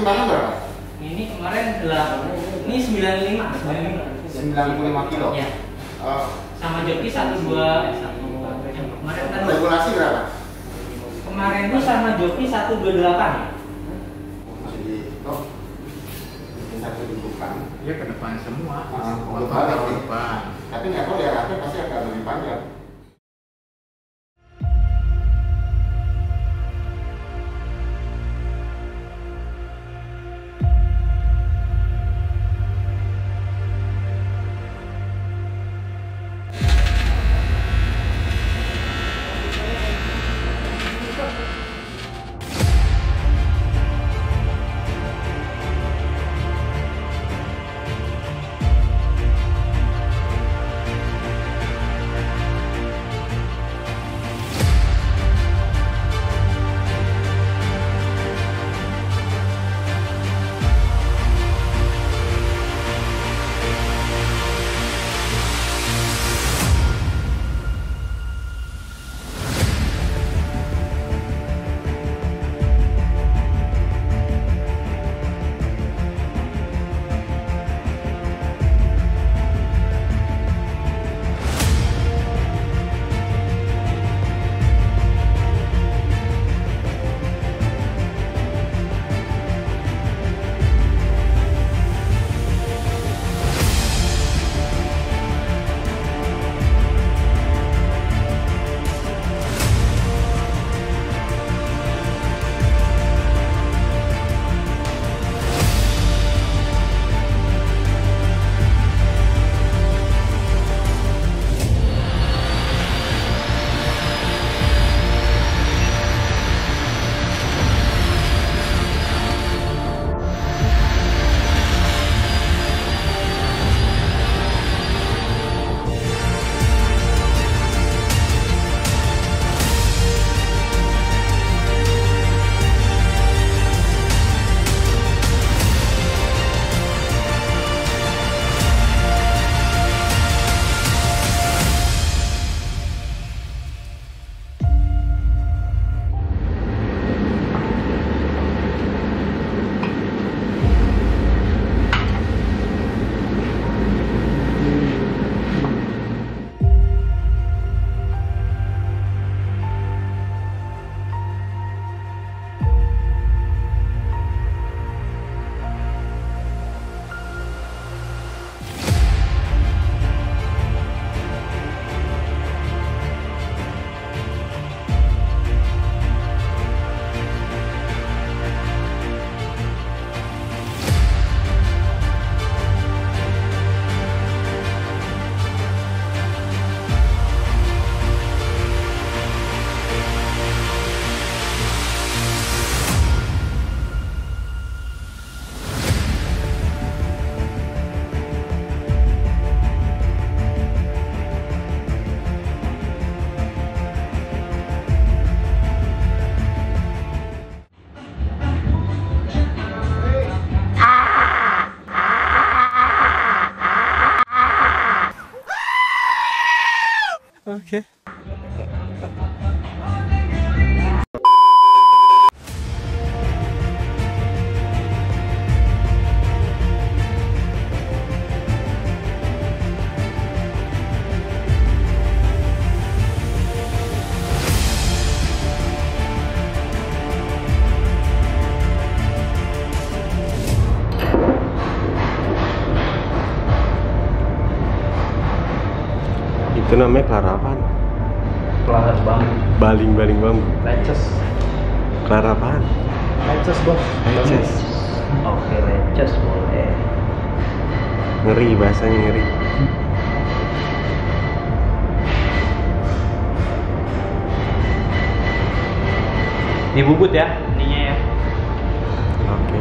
timbangan berapa? Ini kemarin ini 95 kilo. ya. Sama joki 12 yang kemarin kan Regulasi berapa? kemarin itu sama joki 128 ya. Jadi satu depan. Iya ke depan semua. Depan. Depan. Tapi nggak tahu jaraknya pasti agak lebih panjang. Oke. Itu namanya kelarapan. Kelar bambu. Baling-baling bambu. Leces. Kelarapan. Leces bos. Leces. Oke leces boleh. Ngeri bahasanya, ngeri. Dibubut ya ininya ya. Oke.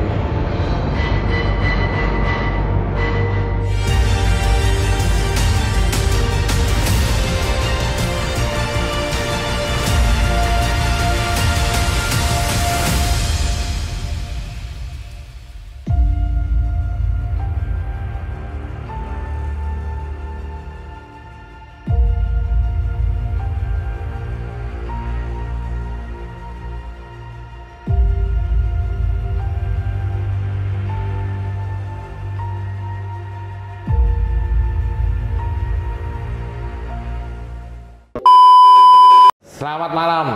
Selamat malam,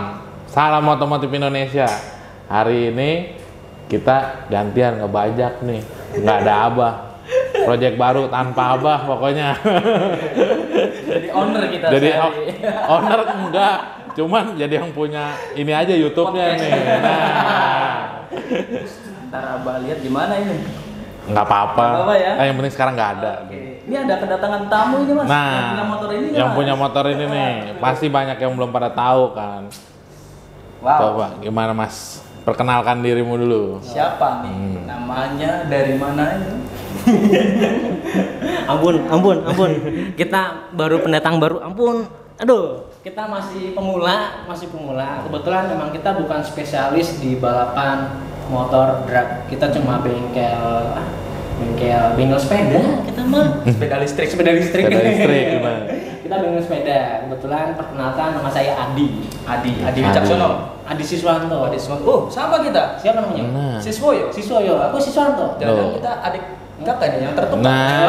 salam otomotif Indonesia. Hari ini kita gantian ngebajak nih, nggak ada Abah. Project baru tanpa Abah pokoknya. Jadi owner kita. Jadi sehari. owner enggak, cuman jadi yang punya ini aja YouTube-nya nih. Nah, Ntar Abah lihat gimana ini. nggak apa-apa. Nggak apa-apa ya? Yang penting sekarang nggak ada. Oke. Ini ada kedatangan tamu ini Mas. Nah, yang punya motor ini. yang Mas. punya motor ini nih, pasti banyak yang belum pada tahu kan. Wow. Coba gimana Mas? Perkenalkan dirimu dulu. Siapa nih? Namanya dari mana ini? Ampun. Kita baru pendatang baru. Ampun. Aduh, kita masih pemula. Kebetulan memang kita bukan spesialis di balapan motor drag. Kita cuma bengkel sepeda. Kita mah Sepeda listrik. Sepeda listrik gimana? kita bengkel sepeda. Kebetulan perkenalkan nama saya Adi Wicaksono. Adi Siswanto. Oh, sama kita. Siapa namanya? Nah. Siswoyo. Siswoyo. Aku Siswanto. Jangan Oh. kita adik kakak nih yang tertukar. Nah.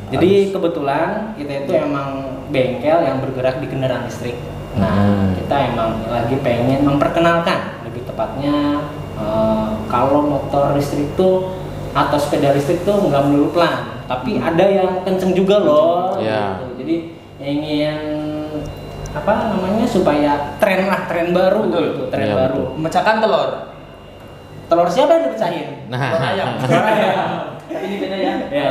Jadi kebetulan kita itu emang bengkel yang bergerak di kendaraan listrik. Nah, kita emang lagi pengen memperkenalkan, lebih tepatnya kalau motor listrik tuh atau sepeda listrik tuh nggak melulu pelan, tapi ada yang kenceng juga loh. Iya. Gitu. Jadi ingin apa namanya supaya tren baru, Betul. gitu, tren Iya, baru. Memecahkan telur. Telur siapa yang dipecahin? Nah. Telur ayam. Telur ayam. Tapi ini beda ya. Ya,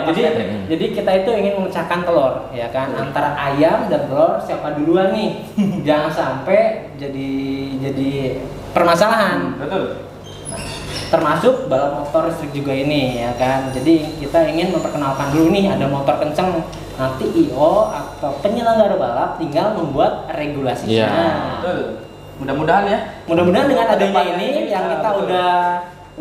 jadi kita itu ingin memecahkan telur, ya kan, antara ayam dan telur siapa duluan nih, jangan sampai jadi permasalahan. Betul. Termasuk balap motor listrik juga ini, ya kan. Jadi kita ingin memperkenalkan dulu nih, ada motor kenceng, nanti IO atau penyelenggara balap tinggal membuat regulasinya. Iya. Betul. Mudah-mudahan ya. Mudah-mudahan dengan adanya Kedepannya ini yang kita betul.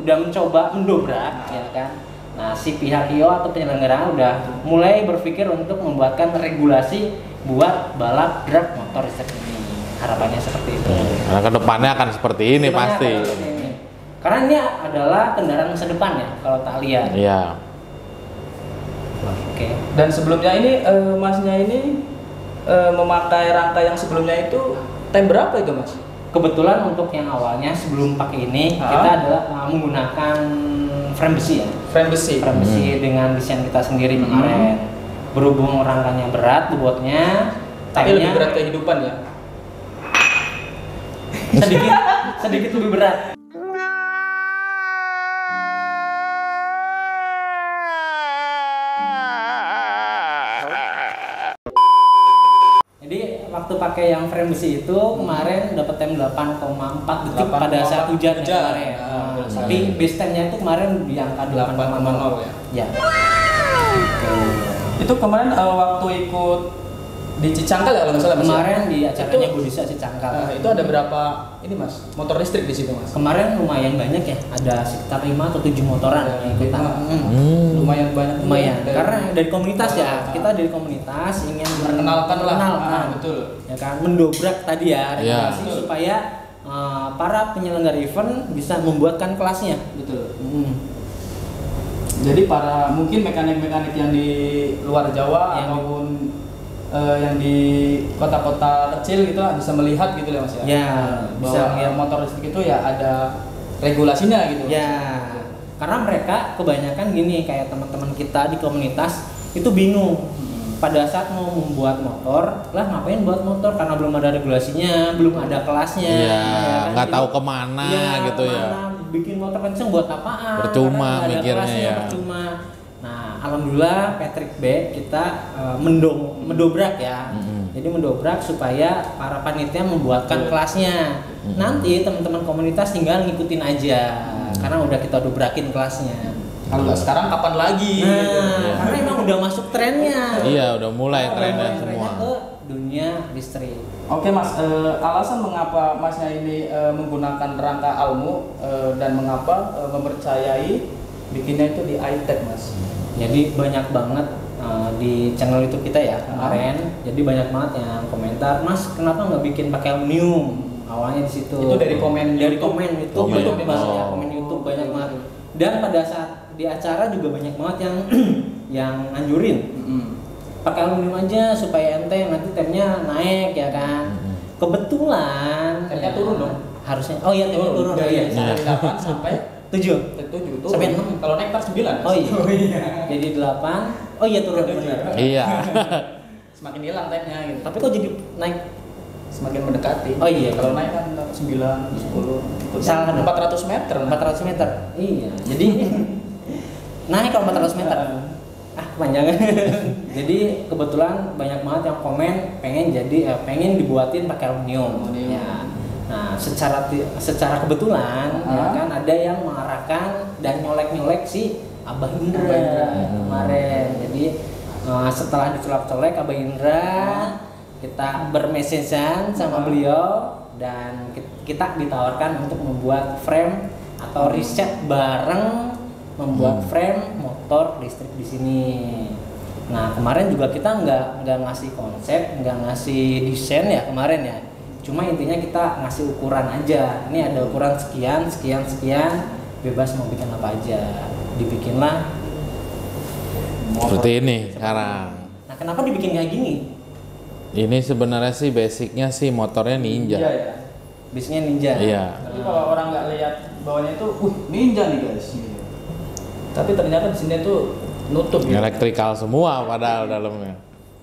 udah mencoba mendobrak, ya kan. Nah, si pihak IO atau penyelenggara udah mulai berpikir untuk membuatkan regulasi buat balap drag motor listrik ini. Harapannya seperti itu. Nah, kedepannya akan seperti ini Kedepannya pasti. akan seperti ini. Karena ini adalah kendaraan masa depan ya, kalau tak lihat. Iya. Oke. Dan sebelumnya ini masnya ini memakai rangka yang sebelumnya itu time berapa itu mas? Kebetulan untuk yang awalnya sebelum pakai ini kita adalah menggunakan frame besi ya. Frame besi. Frame besi dengan desain kita sendiri kemarin. Berhubung rangkanya berat bobotnya, Tapi lebih time-nya berat kehidupan ya. sedikit lebih berat. Jadi waktu pakai yang frame besi itu kemarin dapat time 8,4 detik pada saat hujan ya kemarin. Tapi base time-nya itu kemarin di angka 8,0 ya. ya. Itu kemarin waktu ikut di Cicangkal ya kalau nggak salah mas? Kemarin di acaranya Itu- Budisa Cicangkal. Itu ada berapa ini mas? Motor listrik di situ mas? Kemarin lumayan banyak ya, ada sekitar 5 atau 7 motoran yang ikutan. Lumayan banyak. juga Lumayan, dari- karena dari komunitas ya, kita dari komunitas ingin Perkenalkan lah. memperkenalkan, Betul. ya kan, mendobrak tadi ya regulasi Betul. supaya para penyelenggara event bisa membuatkan kelasnya. Betul. Jadi Jadi para mungkin mekanik-mekanik yang di luar Jawa Yang- ataupun yang di kota-kota kecil gitu lah bisa melihat gitu ya mas ya. Ya, Bahwa bisa melihat. motor listrik itu ya ada regulasinya gitu. ya, karena mereka kebanyakan gini, kayak teman-teman kita di komunitas itu bingung. Pada saat mau membuat motor, lah ngapain buat motor karena belum ada regulasinya, belum ada kelasnya. Iya, ya kan? nggak Jadi, tahu kemana gitu ya. kemana, bikin motor kenceng buat apaan? Percuma Karena nggak ada mikirnya kelasnya, ya. Percuma. Nah, alhamdulillah Patrick B kita mendobrak ya. Jadi mendobrak supaya para panitia membuatkan kelasnya. Nanti teman-teman komunitas tinggal ngikutin aja, karena udah kita dobrakin kelasnya. Kalau nggak sekarang kapan lagi? Nah, gitu. karena emang udah masuk trennya. Iya, udah mulai Udah trennya mulai semua. ke dunia listrik. Oke mas, alasan mengapa masnya ini menggunakan rangka Almu dan mengapa mempercayai bikinnya itu di iTech mas? Jadi banyak banget di channel YouTube kita ya kemarin. Jadi banyak banget yang komentar, Mas kenapa nggak bikin pakai aluminium? Awalnya di situ. Itu dari komen dari YouTube? komen YouTube, Komen. YouTube Mas, ya, Oh. komen YouTube banyak banget. Dan pada saat di acara juga banyak banget yang yang anjurin. pakai aluminium aja supaya enteng, nanti temnya naik ya kan. Kebetulan Temnya turun dong. harusnya. Oh iya, temnya turun. Iya, Iya. dari 8 sampai 7. 7 turun. Sampai 6. Kalau naik ntar 9. Oh iya. Jadi 8. Oh iya turun benar. Iya. Semakin hilang temnya gitu. Tapi kok jadi naik? Semakin mendekati. Oh iya. Kalau naik kan 9, 10. Salah dong. 400 meter. 400 meter. Iya. Jadi naik kalau 400 meter. Kepanjangan. Jadi kebetulan banyak banget yang komen pengen dibuatin pakai aluminium. Ya. Nah, secara kebetulan ya kan ada yang mengarahkan dan nyolek si Abah Indra kemarin. Jadi setelah dicolek-colek Abah Indra, kita bermesejan sama beliau dan kita ditawarkan untuk membuat frame atau riset bareng membuat frame motor listrik di sini. Nah kemarin juga kita nggak ngasih konsep, nggak ngasih desain ya kemarin ya. Cuma intinya kita ngasih ukuran aja. Ini ada ukuran sekian, bebas mau bikin apa aja. Dibikinlah Seperti ini sekarang. Nah kenapa dibikin kayak gini? Ini sebenarnya sih basicnya sih motornya Ninja. Ninja ya. Biasanya Ninja. Iya. Tapi kalau orang nggak lihat bawahnya itu, Ninja nih guys. Gitu. Tapi ternyata di sini tuh nutup gitu. Elektrikal semua padahal dalamnya.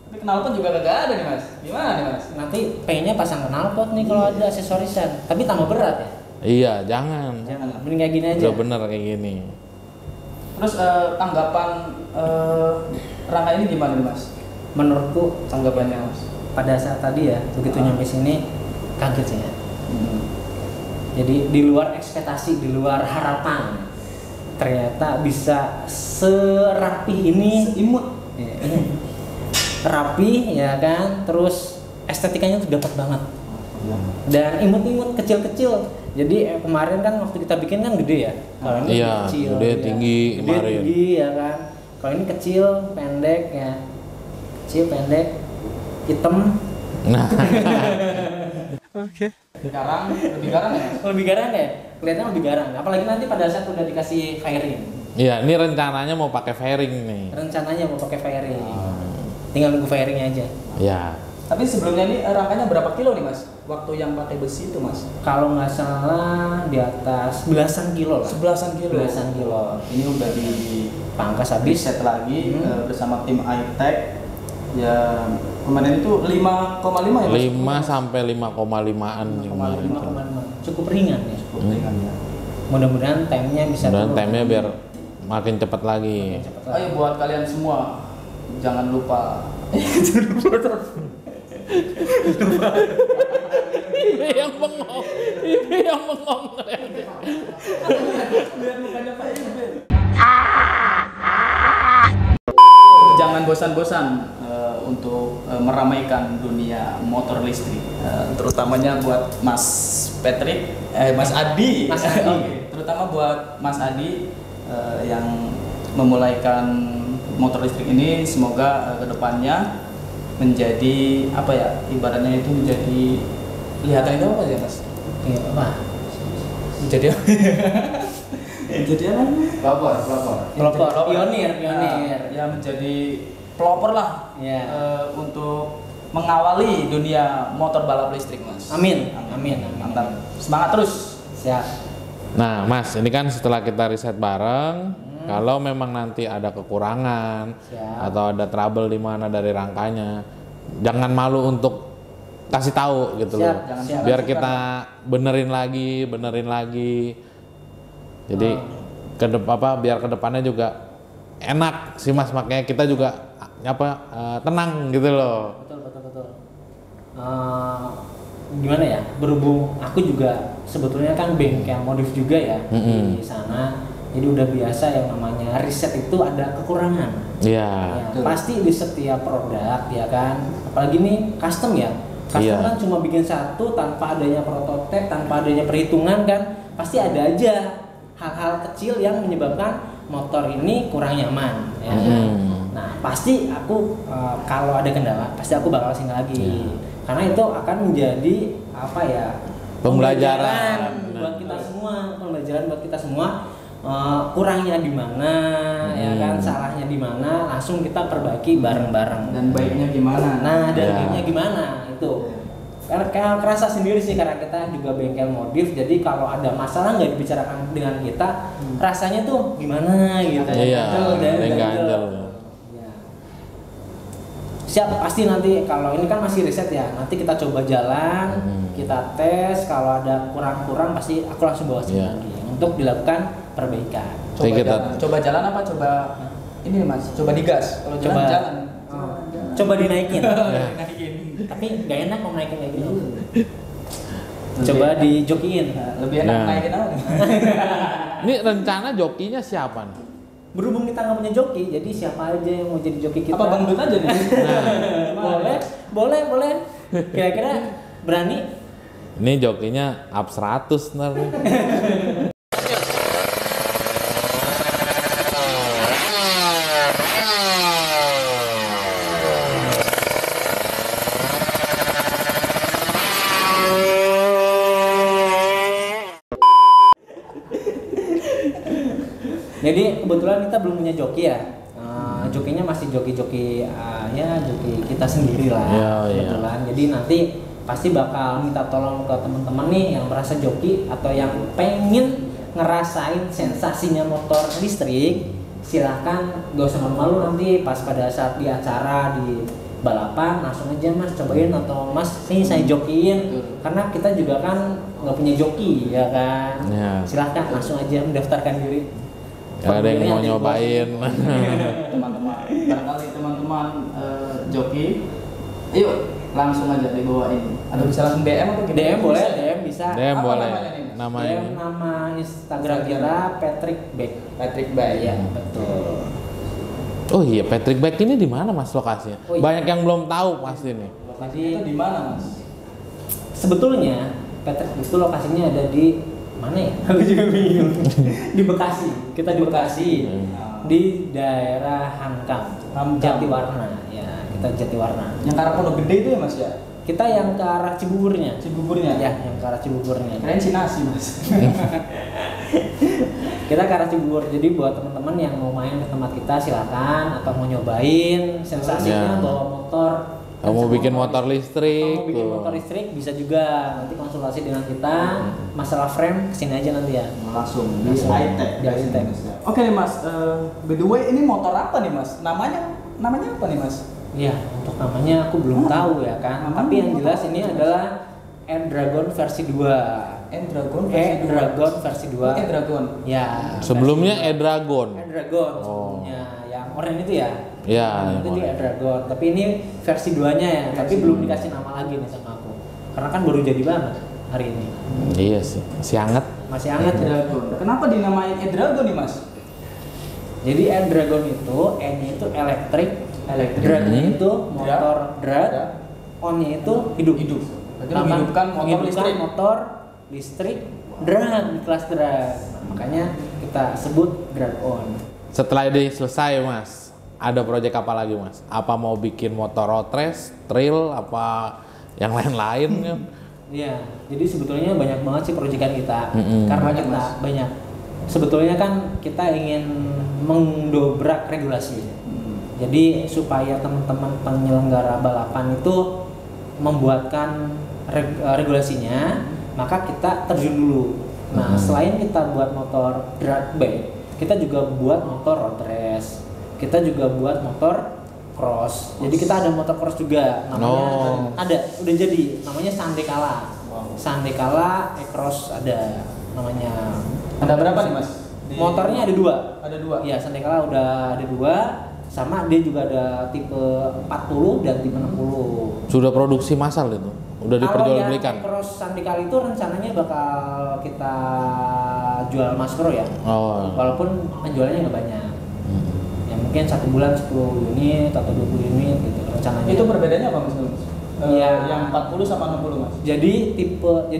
Tapi knalpot juga kagak ada nih mas. Gimana nih mas? Nanti pengennya pasang knalpot nih kalau ada aksesorisan. Tapi tambah berat ya. Iya, jangan. Jangan. Mending kayak gini aja. Udah bener kayak gini. Terus tanggapan rangka ini gimana nih mas? Menurutku Tanggapannya mas? pada saat tadi ya begitu nyampe sini kaget sih ya. Jadi di luar ekspektasi, di luar harapan. Ternyata bisa serapi ini, imut, rapi ya kan, terus estetikanya tuh dapat banget dan imut-imut kecil-kecil. Jadi kemarin kan waktu kita bikin kan gede ya, kalau ini Iya, kecil, gede, ya. tinggi Gede, kemarin. tinggi ya kan. Kalau ini kecil, pendek ya, kecil, pendek, hitam. Nah, Sekarang lebih garang ya? Lebih garang ya, kelihatan lebih garang. Apalagi nanti pada saat udah dikasih fairing. iya, ini rencananya mau pakai fairing nih. Rencananya mau pakai fairing. Tinggal nunggu fairingnya aja. Iya. Tapi sebelumnya ini rangkanya berapa kilo nih mas? Waktu yang pakai besi itu mas? Kalau nggak salah di atas belasan kilo lah. Belasan kilo. Belasan kilo. Ini udah dipangkas habis set lagi bersama tim iTech. Ya kemarin itu 5,5 ya mas? 5 sampai 5,5an kemarin. 5,5. Cukup ringan ya. Cukup ringan ya. Mudah-mudahan timenya bisa Dan turun. timenya biar makin cepat lagi. Ayo buat kalian semua jangan lupa. Ini yang bengong. Ini yang bengong. Lihat mukanya Pak Ibe. Jangan bosan-bosan untuk meramaikan dunia motor listrik, terutamanya buat Mas Patrick, Mas Adi, Mas Adi. Oke. Terutama buat Mas Adi yang memulaikan motor listrik ini. Semoga kedepannya menjadi apa ya, ibaratnya itu menjadi kelihatan itu apa ya Mas? Iya, apa? Menjadi apa? Menjadi apa? Pelopor, pionir. Ya menjadi pelopor lah. Ya. Untuk mengawali dunia motor balap listrik Mas. Amin. Mantap. Semangat terus. Siap. Nah, Mas, ini kan setelah kita riset bareng, kalau memang nanti ada kekurangan Siap. atau ada trouble di mana dari rangkanya, jangan malu untuk kasih tahu gitu Siap, loh. jangan siap. Biar kita benerin lagi. Jadi biar kedepannya juga enak sih Mas, makanya kita juga tenang gitu loh. Betul. Gimana ya? Berhubung aku juga sebetulnya kan bengkel modif juga ya di sana. Jadi udah biasa yang namanya riset itu ada kekurangan. Iya. Ya, pasti di setiap produk ya kan. Apalagi ini custom ya. Custom Iya. kan cuma bikin satu tanpa adanya prototipe, tanpa adanya perhitungan kan. Pasti ada aja hal-hal kecil yang menyebabkan motor ini kurang nyaman ya kan? Nah pasti aku kalau ada kendala pasti aku bakal sini lagi karena itu akan menjadi apa ya, Pembelajaran. buat kita semua, pembelajaran buat kita semua kurangnya di mana, ya kan, salahnya di mana, langsung kita perbaiki bareng-bareng. Dan baiknya gimana? Nah, dan Ya. baiknya gimana itu? Karena kayak kerasa sendiri sih, karena kita juga bengkel modif, jadi kalau ada masalah nggak dibicarakan dengan kita, rasanya tuh gimana gitu. Iya, Ganjel, ganjel. Ya. Siap, pasti nanti kalau ini kan masih riset ya, nanti kita coba jalan, kita tes, kalau ada kurang-kurang pasti aku langsung bawa sini Iya. lagi untuk dilakukan perbaikan. Coba Jadi kita- jalan. Coba jalan apa? Coba ini Mas, coba digas. Kalau Coba jalan. Coba dinaikin. Naikin. Tapi nggak enak mau naikin kayak gitu. Coba dijokiin. Lebih enak Nah. naikin apa? Ini rencana jokinya siapa nih? Berhubung kita nggak punya joki, jadi siapa aja yang mau jadi joki kita? Apa Bang Dut aja nih? Boleh. Kira-kira berani? Ini jokinya up 100 ntar nih. Jadi kebetulan kita belum punya joki ya. Jokinya masih joki-joki ya joki kita sendiri lah. Iya, iya. Kebetulan. Jadi nanti pasti bakal minta tolong ke teman-teman nih yang merasa joki atau yang pengen ngerasain sensasinya motor listrik. Silahkan gak usah malu-malu nanti pas pada saat di acara di balapan langsung aja Mas cobain atau Mas nih saya jokiin, karena kita juga kan nggak punya joki ya kan. Iya. Silahkan langsung aja mendaftarkan diri. Gak ada yang mau Formulirnya ada di bawah. nyobain. Teman-teman, barangkali teman-teman joki, yuk langsung aja dibawain. Atau bisa langsung DM atau gimana? DM boleh, DM bisa. DM Apa boleh. namanya nih? Nama DM ini. nama Instagram kita Patrick Beck. Patrick Bay. Iya, betul. Oh iya, Patrick Beck ini di mana Mas lokasinya? Oh iya. Banyak yang belum tahu pasti nih. Lokasi itu di mana Mas? Sebetulnya Patrick itu lokasinya ada di mana ya? Aku juga bingung. Di Bekasi. Kita di Bekasi. Di daerah Hankam, Hankam. Jatiwarna. Ya, kita Jatiwarna. Yang ke arah Pondok Gede itu ya Mas ya? Kita yang ke arah Cibuburnya. Cibuburnya. Ya, yang ke arah Cibuburnya. Keren sih nasi Mas. Kita ke arah Cibubur. Jadi buat teman-teman yang mau main ke tempat kita silakan, atau mau nyobain sensasinya Ya. bawa motor. Kamu bikin motor Kalau listrik. mau bikin tuh. motor listrik bisa juga. Nanti konsultasi dengan kita. Masalah frame kesini aja nanti ya. Langsung di Langsung. high-tech. Di high-tech. Oke nih Mas, by the way ini motor apa nih Mas? Namanya apa nih Mas? Iya, untuk namanya aku belum tahu ya kan. Namanya Tapi yang motor jelas apa ini sih, Mas? adalah N-Dragon versi 2. N-Dragon N-Dragon versi 2. N-Dragon. Ya. Sebelumnya versi 2. E-Dragon. N-Dragon Oh. sebelumnya. Yang oranye itu ya. Iya, Yang yang itu dia oranye. Dragon, tapi ini versi 2-nya ya, tapi belum dikasih nama lagi nih sama aku. Karena kan baru jadi banget hari ini. Iya sih, masih hangat. Masih hangat ya. Dragon. Kenapa dinamain E-Dragon nih Mas? Jadi N-Dragon itu N-nya itu elektrik, drag-nya itu motor drag, on-nya itu hidup. Berarti Nah, menghidupkan motor menghidupkan listrik. motor listrik drag di kelas drag. Nah, makanya kita sebut drag on. Setelah ini selesai Mas, ada proyek apa lagi Mas? Apa mau bikin motor road race, trail, apa yang lain-lain kan? Iya, jadi sebetulnya banyak banget sih proyekan kita. Mm-mm. Karena Banyak, kita Mas. banyak. Sebetulnya kan kita ingin mendobrak regulasi. Jadi supaya teman-teman penyelenggara balapan itu membuatkan regulasinya, maka kita terjun dulu. Nah, selain kita buat motor drag bike, kita juga buat motor road race. Kita juga buat motor cross. Jadi kita ada motor cross juga. Namanya ada, udah jadi. Namanya Sandekala. Sandekala E-Cross ada namanya. Ada berapa nih Mas? Motornya ada 2. Ada 2. Iya, Sandekala udah ada 2. Sama dia juga ada tipe 40 dan tipe 60. Sudah produksi massal itu, udah diperjualbelikan. Kalau yang Cross Sandekala itu rencananya bakal kita jual maskro ya. Oh. Walaupun penjualannya nggak banyak. Ya mungkin 1 bulan 10 unit atau 20 unit gitu rencananya. Itu perbedaannya apa Mas? Iya. Yang 40 sama 60 Mas. Jadi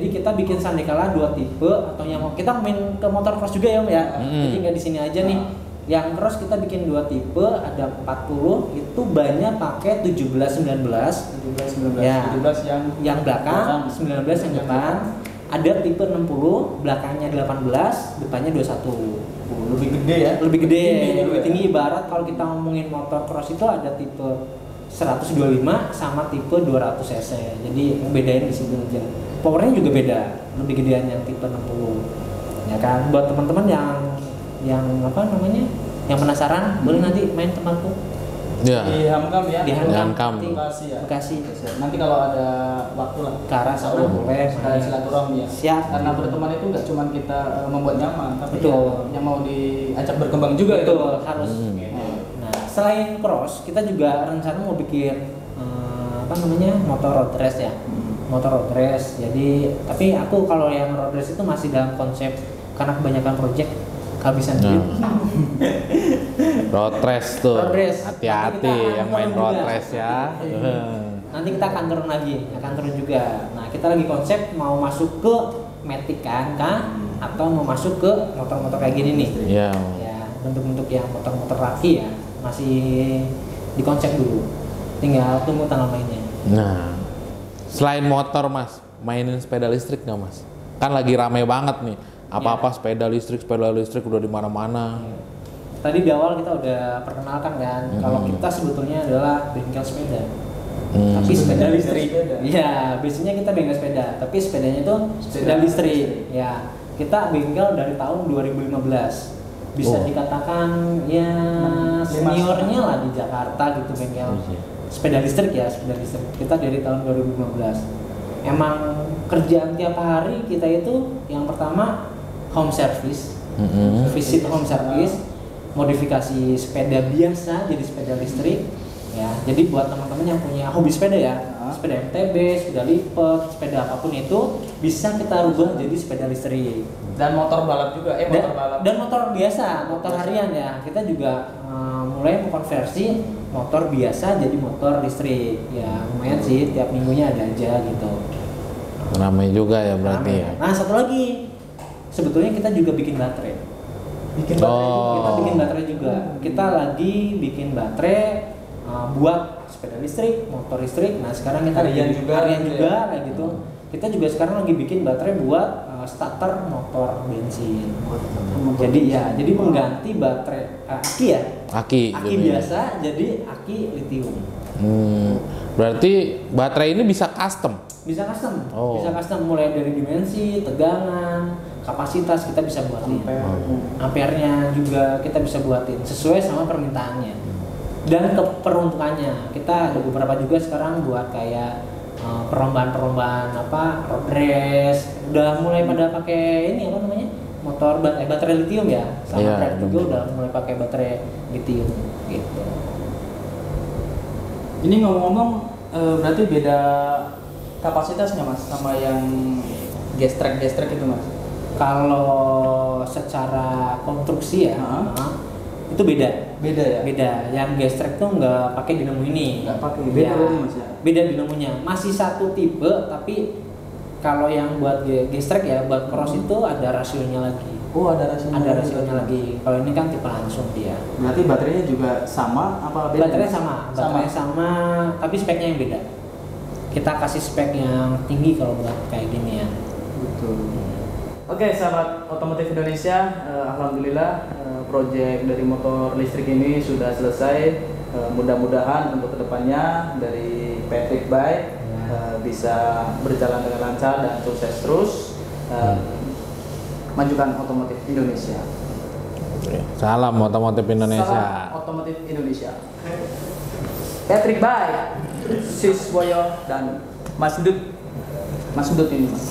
kita bikin Sandekala 2 tipe, atau yang kita main ke motor cross juga ya Om ya. Jadi nggak di sini aja nih. Yang cross kita bikin 2 tipe, ada 40 itu bannya pakai 17 19. 17 19. Ya. 17 yang Yang belakang 19 yang depan. ada tipe 60, belakangnya 18, depannya 21. Lebih gede ya? Lebih gede, Tinggi juga lebih ya? tinggi. Ibarat kalau kita ngomongin motor cross itu ada tipe 125 sama tipe 200 cc. Jadi bedain di situ aja. Powernya juga beda, lebih gedean yang tipe 60. Ya kan, buat teman-teman yang apa namanya, yang penasaran, boleh nanti main tempatku Ya. Di Hamkam ya? di Hankam. Hankam, Bekasi ya? Bekasi. Nanti kalau ada waktu lah Ke arah sana boleh. sekali silaturahmi ya. Siap. Karena berteman itu nggak cuma kita membuat nyaman, tapi Betul. ya, yang mau diajak berkembang juga itu. Betul, harus. Nah, selain cross, kita juga rencana mau bikin apa namanya, motor road race ya. Motor road race. Jadi, tapi aku kalau yang road race itu masih dalam konsep, karena kebanyakan project kehabisan duit. Road race tuh. Road race. Hati-hati Nanti kita yang main akan road juga. race ya. Nanti kita akan turun lagi, akan turun juga. Nah, kita lagi konsep mau masuk ke Matic kan, atau mau masuk ke motor-motor kayak gini nih. Iya. Ya, bentuk-bentuk yang motor-motor laki ya, masih dikonsep dulu. Tinggal tunggu tanggal mainnya. Nah, selain motor Mas, mainin sepeda listrik nggak Mas? Kan lagi rame banget nih. Apa-apa sepeda listrik udah di mana-mana. Tadi di awal kita udah perkenalkan kan, kalau kita sebetulnya adalah bengkel sepeda. Tapi sepeda listrik. Iya, biasanya kita bengkel sepeda, tapi sepedanya itu sepeda listrik. Ya, kita bengkel dari tahun 2015. Bisa Oh. dikatakan ya seniornya lah di Jakarta gitu bengkel. Sepeda listrik ya, sepeda listrik. Kita dari tahun 2015. Emang kerjaan tiap hari kita itu yang pertama home service. Visit home service, modifikasi sepeda biasa jadi sepeda listrik. Ya, jadi buat teman-teman yang punya hobi sepeda ya, sepeda MTB, sepeda lipat, sepeda apapun itu bisa kita rubah jadi sepeda listrik. Dan motor balap juga, motor balap. Dan motor biasa, motor harian ya. Kita juga mulai mengkonversi motor biasa jadi motor listrik. Ya, lumayan sih, tiap minggunya ada aja gitu. Ramai juga ya berarti ya. Nah, satu lagi, sebetulnya kita juga bikin baterai. Bikin baterai juga. Kita bikin baterai juga. Kita lagi bikin baterai buat sepeda listrik, motor listrik. Nah, sekarang kita Harian lagi- juga, harian gitu juga ya. kayak gitu. Kita juga sekarang lagi bikin baterai buat starter motor bensin. Jadi ya, jadi mengganti baterai aki ya. Aki. Aki jadi. biasa jadi aki litium. Berarti baterai ini bisa custom. Bisa custom. Oh. Bisa custom mulai dari dimensi, tegangan, kapasitas kita bisa buatin. Ampere-nya juga kita bisa buatin sesuai sama permintaannya. Dan peruntukannya. Kita ada beberapa juga sekarang buat kayak perlombaan-perlombaan apa, road race. Udah mulai pada pakai ini apa namanya? Motor baterai litium ya. Sama Iya, trek juga bener. udah mulai pakai baterai litium gitu. Ini ngomong-ngomong, berarti beda kapasitasnya Mas sama yang gestrek itu Mas? Kalau secara konstruksi ya, itu beda. Beda ya? Beda. Yang gestrek tuh nggak pakai dinamo ini. Nggak pakai. Beda berarti, Mas, ya? Beda dinamonya. Masih satu tipe, tapi kalau yang buat gestrek ya, buat cross itu ada rasionya lagi. Oh, ada rasionya. Ada rasionya lagi. Kalau ini kan tipe langsung dia. Berarti baterainya juga sama apa beda? Baterainya sama, tapi speknya yang beda. Kita kasih spek yang tinggi kalau buat kayak gini ya. Betul. Oke, sahabat otomotif Indonesia, alhamdulillah proyek dari motor listrik ini sudah selesai. Mudah-mudahan untuk kedepannya dari Patrick Bike bisa berjalan dengan lancar dan sukses terus. Majukan otomotif Indonesia. Salam otomotif Indonesia. Salam otomotif Indonesia. Patrick Bike, Siswoyo dan Mas Dut ini Mas.